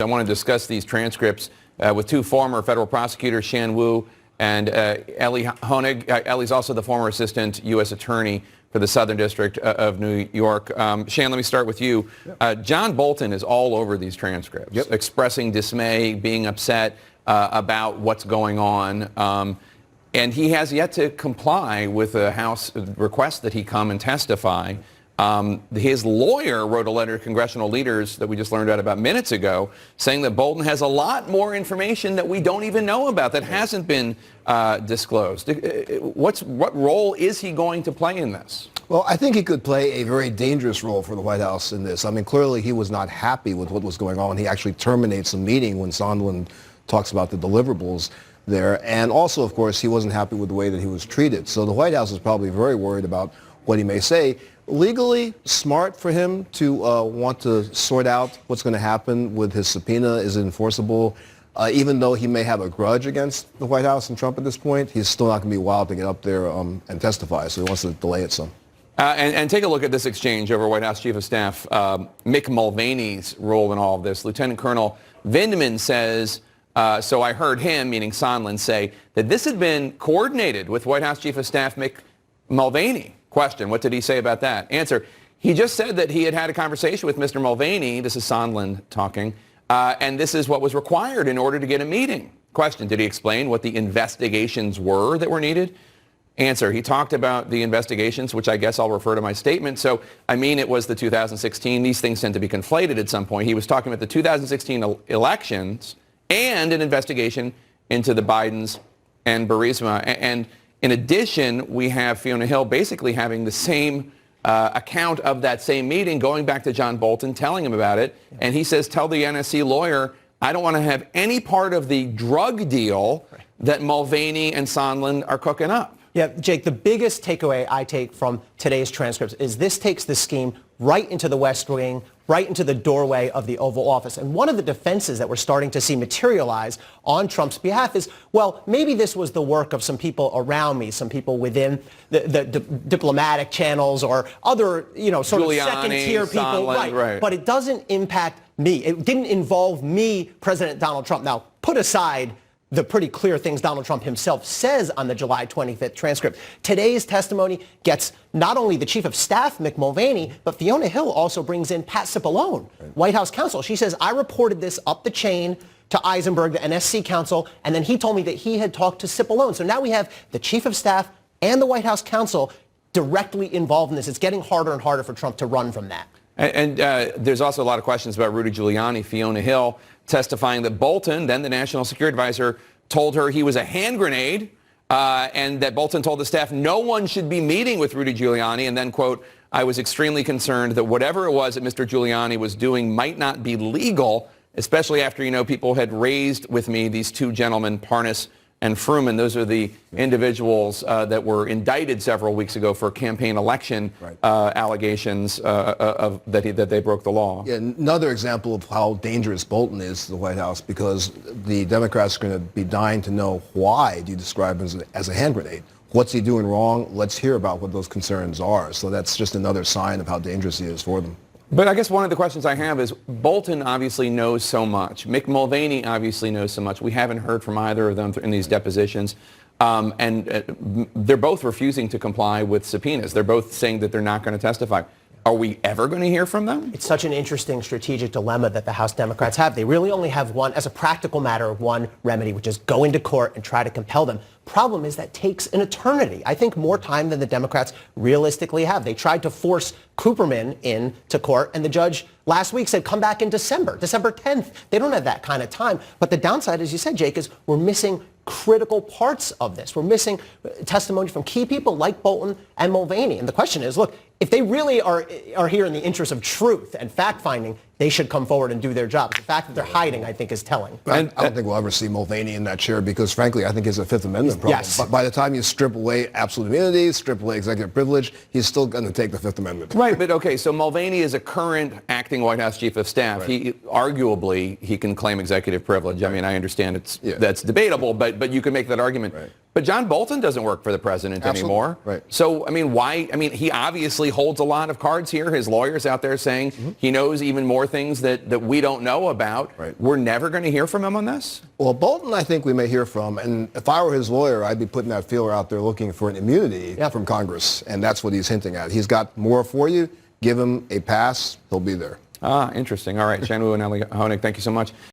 I want to discuss these transcripts with two former federal prosecutors, Shan Wu and Ellie Honig. Ellie's also the former assistant U.S. attorney for the Southern District of New York. Shan, let me start with you. Yep. John Bolton is all over these transcripts, expressing dismay, being upset about what's going on. And he has yet to comply with a House request that he come and testify. His lawyer wrote a letter to congressional leaders that we just learned about minutes ago, saying that Bolton has a lot more information that we don't even know about, that hasn't been disclosed. What role is he going to play in this? Well, I think he could play a very dangerous role for the White House in this. I mean, clearly he was not happy with what was going on. He actually terminates a meeting when Sondland talks about the deliverables there. And also, of course, he wasn't happy with the way that he was treated. So the White House is probably very worried about what he may say. Legally, smart for him to want to sort out what's going to happen with his subpoena. Is it enforceable? Even though he may have a grudge against the White House and Trump at this point, he's still not going to be wild to get up there and testify. So he wants to delay it some. And take a look at this exchange over White House Chief of Staff Mick Mulvaney's role in all of this. Lieutenant Colonel Vindman says, so I heard him, meaning Sondland, say that this had been coordinated with White House Chief of Staff Mick Mulvaney. Question, what did he say about that? Answer, he just said that he had had a conversation with Mr. Mulvaney, this is Sondland talking, and this is what was required in order to get a meeting. Question, did he explain what the investigations were that were needed? Answer, he talked about the investigations, which I guess I'll refer to my statement. So, I mean, it was the 2016. These things tend to be conflated at some point. He was talking about the 2016 elections and an investigation into the Bidens and Burisma. And in addition, we have Fiona Hill basically having the same account of that same meeting, going back to John Bolton, telling him about it. And he says, tell the NSC lawyer, I don't want to have any part of the drug deal that Mulvaney and Sondland are cooking up. Yeah, Jake, the biggest takeaway I take from today's transcripts is this takes the scheme right into the West Wing, right into the doorway of the Oval Office. And one of the defenses that we're starting to see materialize on Trump's behalf is, well, maybe this was the work of some people around me, some people within the diplomatic channels or other, sort Giuliani, of second-tier people. Sondland, right. But it doesn't impact me. It didn't involve me, President Donald Trump. Now, put aside the pretty clear things Donald Trump himself says on the July 25th transcript. Today's testimony gets not only the Chief of Staff, Mick Mulvaney, but Fiona Hill also brings in Pat Cipollone, White House counsel. She says, I reported this up the chain to Eisenberg, the NSC counsel, and then he told me that he had talked to Cipollone. So now we have the Chief of Staff and the White House counsel directly involved in this. It's getting harder and harder for Trump to run from that. And there's also a lot of questions about Rudy Giuliani. Fiona Hill testifying that Bolton, then the National Security Advisor, told her he was a hand grenade, and that Bolton told the staff no one should be meeting with Rudy Giuliani, and then, quote, I was extremely concerned that whatever it was that Mr. Giuliani was doing might not be legal, especially after, people had raised with me these two gentlemen, Parnas and Fruman. Those are the individuals that were indicted several weeks ago for campaign election allegations that they broke the law. Yeah, another example of how dangerous Bolton is to the White House, because the Democrats are going to be dying to know why do you describe him as a hand grenade. What's he doing wrong? Let's hear about what those concerns are. So that's just another sign of how dangerous he is for them. But I guess one of the questions I have is, Bolton obviously knows so much. Mick Mulvaney obviously knows so much. We haven't heard from either of them in these depositions. And they're both refusing to comply with subpoenas. They're both saying that they're not going to testify. Are we ever going to hear from them? It's such an interesting strategic dilemma that the House Democrats have. They really only have one, as a practical matter, one remedy, which is go into court and try to compel them. Problem is that takes an eternity. I think more time than the Democrats realistically have. They tried to force Cooperman into court, and the judge last week said, come back in December 10th. They don't have that kind of time. But the downside, as you said, Jake, is we're missing critical parts of this. We're missing testimony from key people like Bolton and Mulvaney. And the question is, look, if they really are here in the interest of truth and fact-finding, they should come forward and do their job. The fact that they're hiding, I think, is telling. I don't think we'll ever see Mulvaney in that chair because, frankly, I think it's a Fifth Amendment problem. Yes. But by the time you strip away absolute immunity, strip away executive privilege, he's still going to take the Fifth Amendment. Right, but okay, so Mulvaney is a current acting White House Chief of Staff. Right. Arguably, he can claim executive privilege. I mean, I understand that's debatable, but you can make that argument. Right. But John Bolton doesn't work for the president anymore. Right. So, I mean, why? I mean, he obviously holds a lot of cards here. His lawyer's out there saying he knows even more things that we don't know about. Right. We're never going to hear from him on this? Well, Bolton, I think we may hear from, and if I were his lawyer, I'd be putting that feeler out there looking for an immunity from Congress, and that's what he's hinting at. He's got more for you. Give him a pass. He'll be there. Interesting. All right. Shan Wu and Ali Honig, thank you so much.